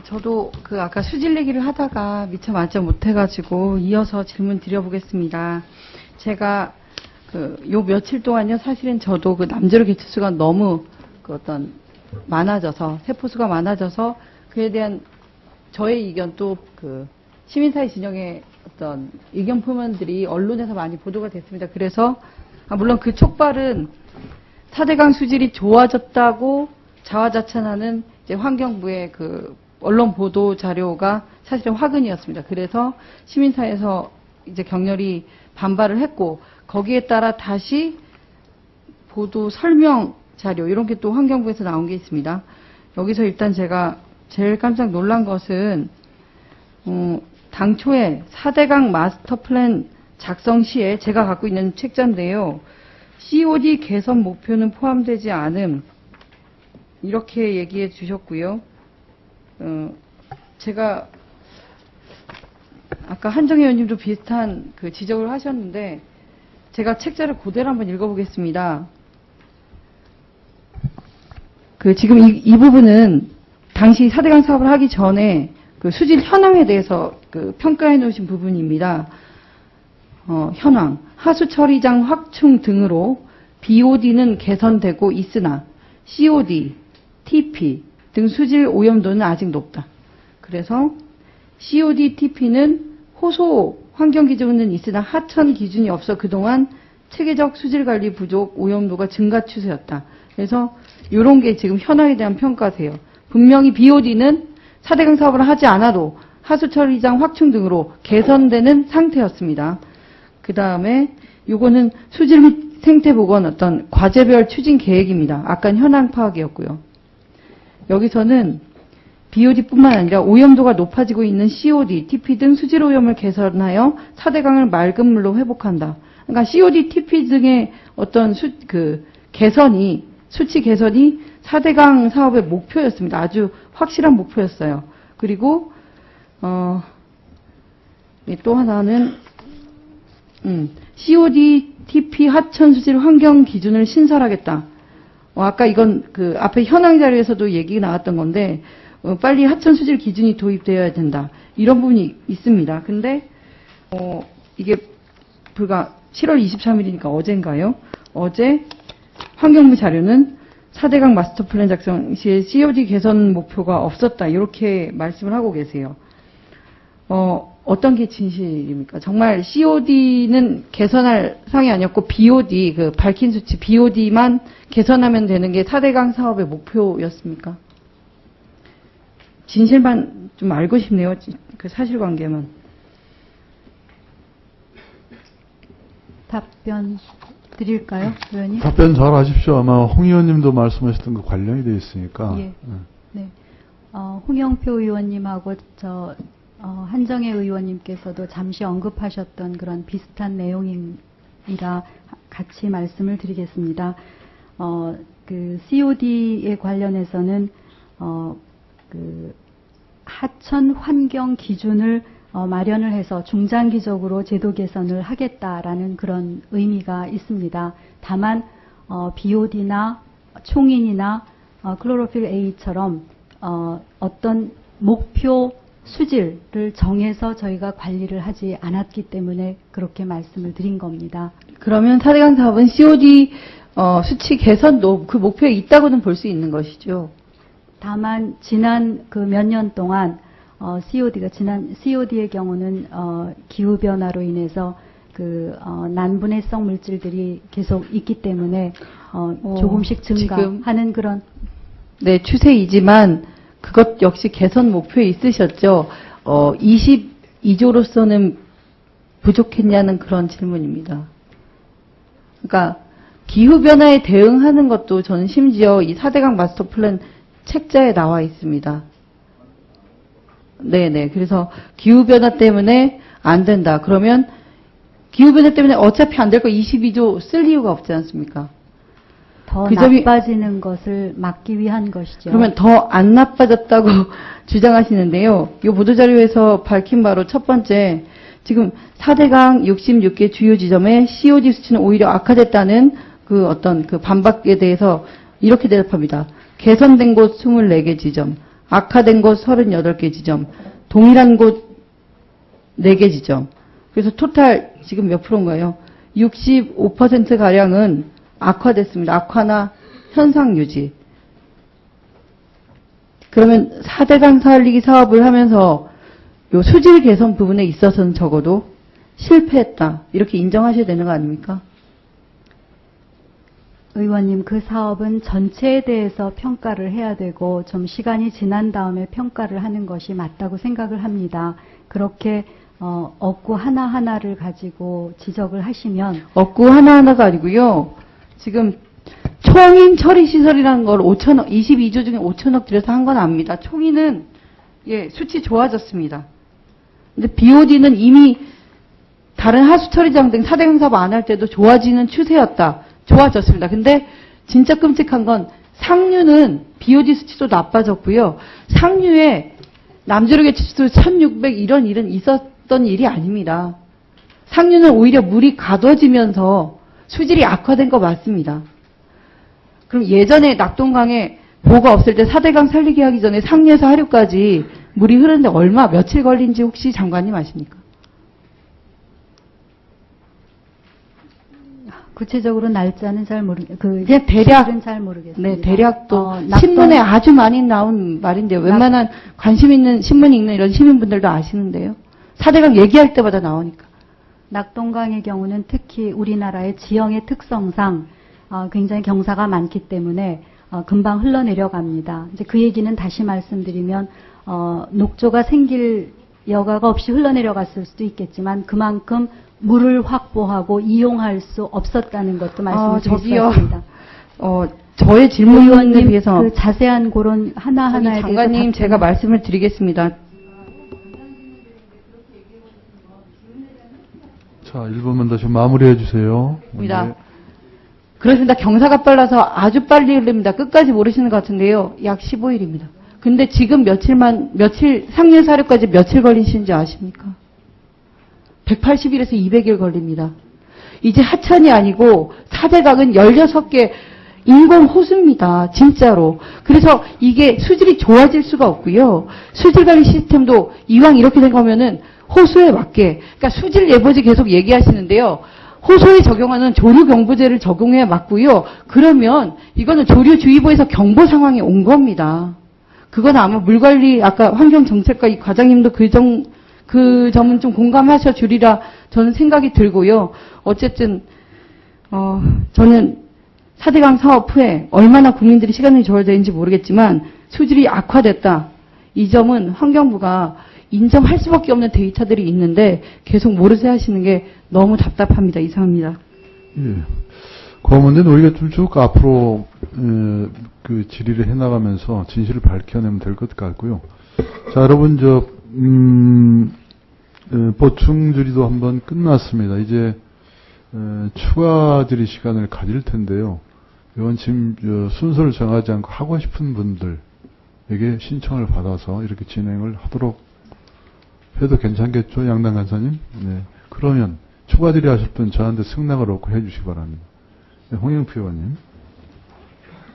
저도 그 아까 수질 얘기를 하다가 미처 맞지 못해가지고 이어서 질문 드려보겠습니다. 제가 요 며칠 동안요, 사실은 저도 그 남재로 개체수가 너무 그 어떤 많아져서, 세포수가 많아져서 그에 대한 저의 의견 또 그 시민사회 진영의 어떤 의견 표현들이 언론에서 많이 보도가 됐습니다. 그래서 물론 그 촉발은 4대강 수질이 좋아졌다고 자화자찬하는 이제 환경부의 그 언론 보도 자료가 사실은 화근이었습니다. 그래서 시민사회에서 이제 격렬히 반발을 했고, 거기에 따라 다시 보도 설명 자료 이런 게 또 환경부에서 나온 게 있습니다. 여기서 일단 제가 제일 깜짝 놀란 것은 당초에 4대강 마스터 플랜 작성 시에 제가 갖고 있는 책자인데요. COD 개선 목표는 포함되지 않음, 이렇게 얘기해 주셨고요. 제가 아까 한정혜 의원님도 비슷한 그 지적을 하셨는데, 제가 책자를 그대로 한번 읽어보겠습니다. 지금 이 부분은 당시 4대강 사업을 하기 전에 그 수질 현황에 대해서 그 평가해 놓으신 부분입니다. 현황, 하수 처리장 확충 등으로 BOD는 개선되고 있으나 COD, TP 등 수질 오염도는 아직 높다. 그래서 COD, TP는 호소 환경 기준은 있으나 하천 기준이 없어 그동안 체계적 수질 관리 부족, 오염도가 증가 추세였다. 그래서 이런 게 지금 현황에 대한 평가세요. 분명히 BOD는 4대강 사업을 하지 않아도 하수 처리장 확충 등으로 개선되는 상태였습니다. 그 다음에 요거는 수질 및 생태 보건 어떤 과제별 추진 계획입니다. 아까 현황 파악이었고요. 여기서는 BOD뿐만 아니라 오염도가 높아지고 있는 COD, TP 등 수질 오염을 개선하여 4대강을 맑은 물로 회복한다. 그러니까 COD, TP 등의 어떤 수치 개선이 4대강 사업의 목표였습니다. 아주 확실한 목표였어요. 그리고 또 하나는 COD, TP 하천 수질 환경 기준을 신설하겠다. 아까 이건 그 앞에 현황 자료에서도 얘기가 나왔던 건데, 빨리 하천 수질 기준이 도입되어야 된다. 이런 부분이 있습니다. 근데 이게 불과 7월 23일이니까 어젠가요? 어제 환경부 자료는 4대강 마스터 플랜 작성 시에 COD 개선 목표가 없었다. 이렇게 말씀을 하고 계세요. 어떤 게 진실입니까? 정말 COD는 개선할 상이 아니었고 BOD, 그 밝힌 수치 BOD만 개선하면 되는 게 4대강 사업의 목표였습니까? 진실만 좀 알고 싶네요. 그 사실관계만. 답변 드릴까요, 의원님? 답변 잘 하십시오. 아마 홍 의원님도 말씀하셨던 거 관련이 되어 있으니까. 예. 네. 홍영표 의원님하고 한정혜 의원님께서도 잠시 언급하셨던 그런 비슷한 내용이라 같이 말씀을 드리겠습니다. 그 COD에 관련해서는 그 하천 환경 기준을 마련을 해서 중장기적으로 제도 개선을 하겠다라는 그런 의미가 있습니다. 다만 BOD나 총인이나 클로로필 A처럼 어떤 목표 수질을 정해서 저희가 관리를 하지 않았기 때문에 그렇게 말씀을 드린 겁니다. 그러면 4대강 사업은 COD 수치 개선도 그 목표에 있다고는 볼 수 있는 것이죠. 다만 지난 그 몇 년 동안 COD의 경우는 기후 변화로 인해서 그 난분해성 물질들이 계속 있기 때문에 조금씩 증가하는 그런 네, 추세이지만 그것 역시 개선 목표에 있으셨죠. 22조로서는 부족했냐는 그런 질문입니다. 그러니까 기후 변화에 대응하는 것도 저는 심지어 이 4대강 마스터 플랜 책자에 나와 있습니다. 네네. 그래서 기후변화 때문에 안 된다. 그러면 기후변화 때문에 어차피 안 될 거 22조 쓸 이유가 없지 않습니까? 더 나빠지는 것을 막기 위한 것이죠. 그러면 더 안 나빠졌다고 주장하시는데요. 이 보도자료에서 밝힌 바로 첫 번째, 지금 4대강 66개 주요 지점의 COD 수치는 오히려 악화됐다는 그 어떤 그 반박에 대해서 이렇게 대답합니다. 개선된 곳 24개 지점, 악화된 곳 38개 지점, 동일한 곳 4개 지점. 그래서 토탈 지금 몇 프로인가요? 65%가량은 악화됐습니다. 악화나 현상 유지. 그러면 4대강 살리기 사업을 하면서 요 수질 개선 부분에 있어서는 적어도 실패했다. 이렇게 인정하셔야 되는 거 아닙니까? 의원님, 그 사업은 전체에 대해서 평가를 해야 되고 좀 시간이 지난 다음에 평가를 하는 것이 맞다고 생각을 합니다. 그렇게 업구 하나하나를 가지고 지적을 하시면 업구 하나하나가 아니고요. 지금 총인 처리 시설이라는 걸 5천억, 22조 중에 5천억 들여서 한 건 압니다. 총인은 예, 수치 좋아졌습니다. 근데 BOD는 이미 다른 하수 처리장 등 4대강 사업 안 할 때도 좋아지는 추세였다. 좋아졌습니다. 근데 진짜 끔찍한 건 상류는 BOD 수치도 나빠졌고요. 상류에 남주력의 지수 1600 이런 일은 있었던 일이 아닙니다. 상류는 오히려 물이 가둬지면서 수질이 악화된 거 맞습니다. 그럼 예전에 낙동강에 보가 없을 때 4대강 살리기 하기 전에 상류에서 하류까지 물이 흐르는데 며칠 걸린지 혹시 장관님 아십니까? 구체적으로 날짜는 잘 그냥 대략 잘 모르겠습니다. 네, 대략도 신문에 아주 많이 나온 말인데요. 웬만한 관심 있는 신문 읽는 이런 시민분들도 아시는데요. 4대강 얘기할 때마다 나오니까. 낙동강의 경우는 특히 우리나라의 지형의 특성상 굉장히 경사가 많기 때문에 금방 흘러내려갑니다. 이제 그 얘기는 다시 말씀드리면 녹조가 생길 여가가 없이 흘러내려갔을 수도 있겠지만 그만큼 물을 확보하고 이용할 수 없었다는 것도 말씀을 드릴 수 있습니다. 저의 질문에 의원님, 비해서 그 자세한 그런 하나하나에 대해서 장관님 제가 말씀을 드리겠습니다. 자, 1분만 더 좀 마무리해 주세요. 네. 그렇습니다. 경사가 빨라서 아주 빨리 흐릅니다. 끝까지 모르시는 것 같은데요. 약 15일입니다. 근데 지금 며칠 상류 사료까지 며칠 걸리시는지 아십니까? 180일에서 200일 걸립니다. 이제 하천이 아니고 4대강은 16개 인공 호수입니다. 진짜로. 그래서 이게 수질이 좋아질 수가 없고요. 수질관리 시스템도 이왕 이렇게 된 거면은 호수에 맞게, 그러니까 수질 예보지 계속 얘기하시는데요. 호수에 적용하는 조류경보제를 적용해 맞고요. 그러면 이거는 조류주의보에서 경보 상황이 온 겁니다. 그건 아마 물관리, 아까 환경정책과 이 과장님도 그 점은 좀 공감하셔 주리라 저는 생각이 들고요. 어쨌든 저는 4대강 사업 후에 얼마나 국민들이 시간이 절되는지 모르겠지만 수질이 악화됐다. 이 점은 환경부가 인정할 수밖에 없는 데이터들이 있는데 계속 모르쇠 하시는 게 너무 답답합니다. 이상입니다. 예. 그 문제는 우리가 좀 쭉 앞으로 그 질의를 해나가면서 진실을 밝혀내면 될 것 같고요. 자, 여러분 보충 질의도 한번 끝났습니다. 이제 추가 질의 시간을 가질 텐데요. 이건 지금 순서를 정하지 않고 하고 싶은 분들에게 신청을 받아서 이렇게 진행을 하도록 해도 괜찮겠죠, 양당 간사님? 네. 그러면 추가 질의 하실 분 저한테 승낙을 얻고 해주시기 바랍니다. 네, 홍영표 의원님.